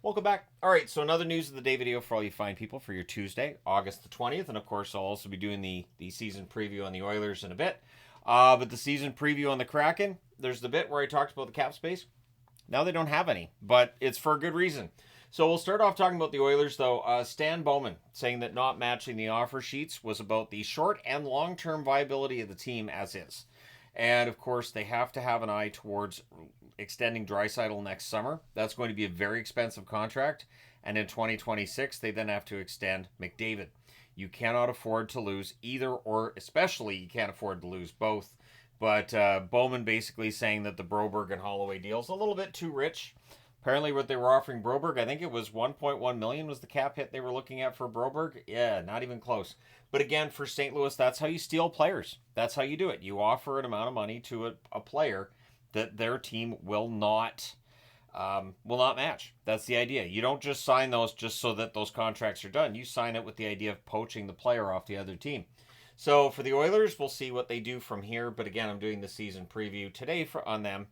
Welcome back. All right, so another news of the day video for all you fine people for your Tuesday, August the 20th. And of course, I'll also be doing the season preview on the Oilers in a bit. But the season preview on the Kraken, there's the bit where I talked about the cap space. Now they don't have any, but it's for a good reason. So we'll start off talking about the Oilers, though. Stan Bowman saying that not matching the offer sheets was about the short and long-term viability of the team as is. And of course, they have to have an eye towards extending Draisaitl next summer. That's going to be a very expensive contract. And in 2026, they then have to extend McDavid. You cannot afford to lose either, or especially you can't afford to lose both. But Bowman basically saying that the Broberg and Holloway deal is a little bit too rich. Apparently, what they were offering Broberg, I think it was 1.1 million was the cap hit they were looking at for Broberg. Yeah, not even close. But again, for St. Louis, that's how you steal players. That's how you do it. You offer an amount of money to a player that their team will not match. That's the idea. You don't just sign those just so that those contracts are done. You sign it with the idea of poaching the player off the other team. So for the Oilers, we'll see what they do from here. But again, I'm doing the season preview today on them.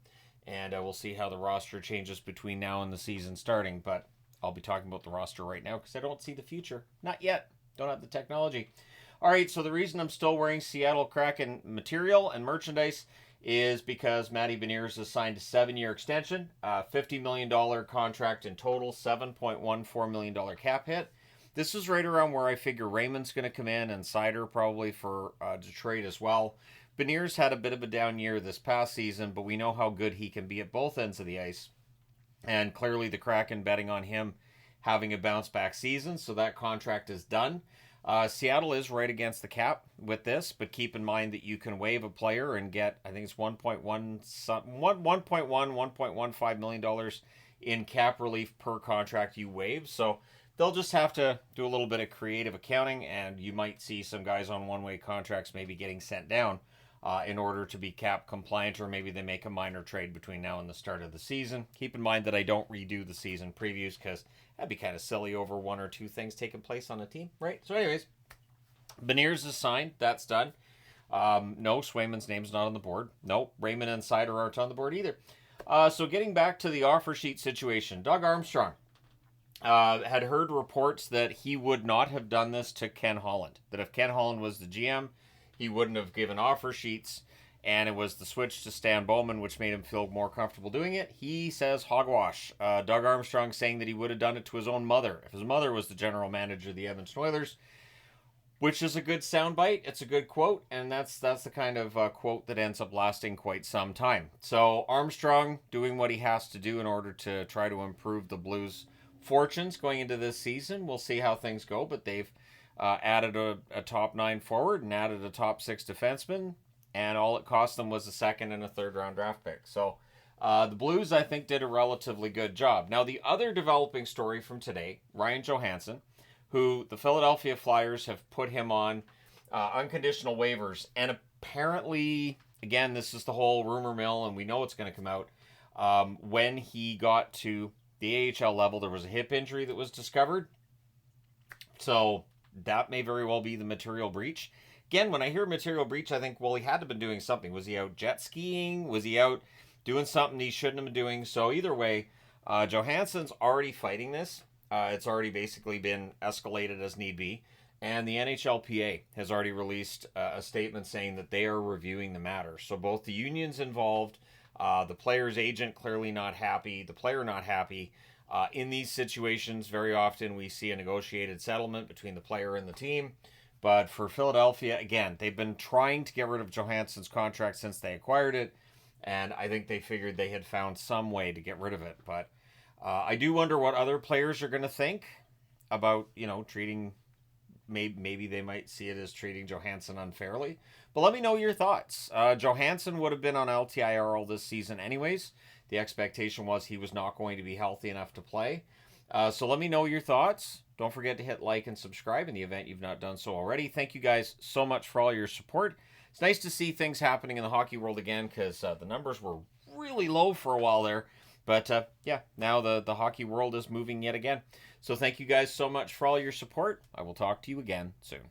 And we'll see how the roster changes between now and the season starting. But I'll be talking about the roster right now because I don't see the future. Not yet. Don't have the technology. All right, so the reason I'm still wearing Seattle Kraken material and merchandise is because Matty Beniers has signed a 7-year extension, $50 million contract in total, $7.14 million cap hit. This is right around where I figure Raymond's going to come in and Seider probably for Detroit as well. Beniers had a bit of a down year this past season, but we know how good he can be at both ends of the ice. And clearly the Kraken betting on him having a bounce back season, so that contract is done. Seattle is right against the cap with this, but keep in mind that you can waive a player and get, I think it's $1.15 million in cap relief per contract you waive. So they'll just have to do a little bit of creative accounting, and you might see some guys on one-way contracts maybe getting sent down in order to be cap compliant, or maybe they make a minor trade between now and the start of the season. Keep in mind that I don't redo the season previews because that'd be kind of silly over one or two things taking place on a team, right? So anyways, Beniers is signed. That's done. No, Swayman's name's not on the board. No, Raymond and Seider aren't on the board either. So getting back to the offer sheet situation, Doug Armstrong had heard reports that he would not have done this to Ken Holland. That if Ken Holland was the GM, he wouldn't have given offer sheets, and it was the switch to Stan Bowman which made him feel more comfortable doing it. He says hogwash. Doug Armstrong saying that he would have done it to his own mother if his mother was the general manager of the Edmonton Oilers, which is a good soundbite. It's a good quote, and that's the kind of quote that ends up lasting quite some time. So Armstrong doing what he has to do in order to try to improve the Blues' fortunes going into this season. We'll see how things go, but they've added a top 9 forward and added a top 6 defenseman, and all it cost them was a second and a third round draft pick. So the Blues, I think, did a relatively good job. Now, the other developing story from today, Ryan Johansson, who the Philadelphia Flyers have put him on unconditional waivers, and apparently, again, this is the whole rumor mill, and we know it's going to come out. When he got to the AHL level, there was a hip injury that was discovered. So that may very well be the material breach. Again, when I hear material breach, I think, well, he had to have been doing something. Was he out jet skiing? Was he out doing something he shouldn't have been doing? So either way, Johansson's already fighting this. It's already basically been escalated as need be. And the NHLPA has already released a statement saying that they are reviewing the matter. So both the unions involved, the player's agent clearly not happy, the player not happy. In these situations, very often we see a negotiated settlement between the player and the team. But for Philadelphia, again, they've been trying to get rid of Johansson's contract since they acquired it. And I think they figured they had found some way to get rid of it. But I do wonder what other players are going to think about, treating, maybe they might see it as treating Johansson unfairly. But let me know your thoughts. Johansson would have been on LTIR all this season anyways. The expectation was he was not going to be healthy enough to play. So let me know your thoughts. Don't forget to hit like and subscribe in the event you've not done so already. Thank you guys so much for all your support. It's nice to see things happening in the hockey world again because the numbers were really low for a while there. But yeah, now the hockey world is moving yet again. So thank you guys so much for all your support. I will talk to you again soon.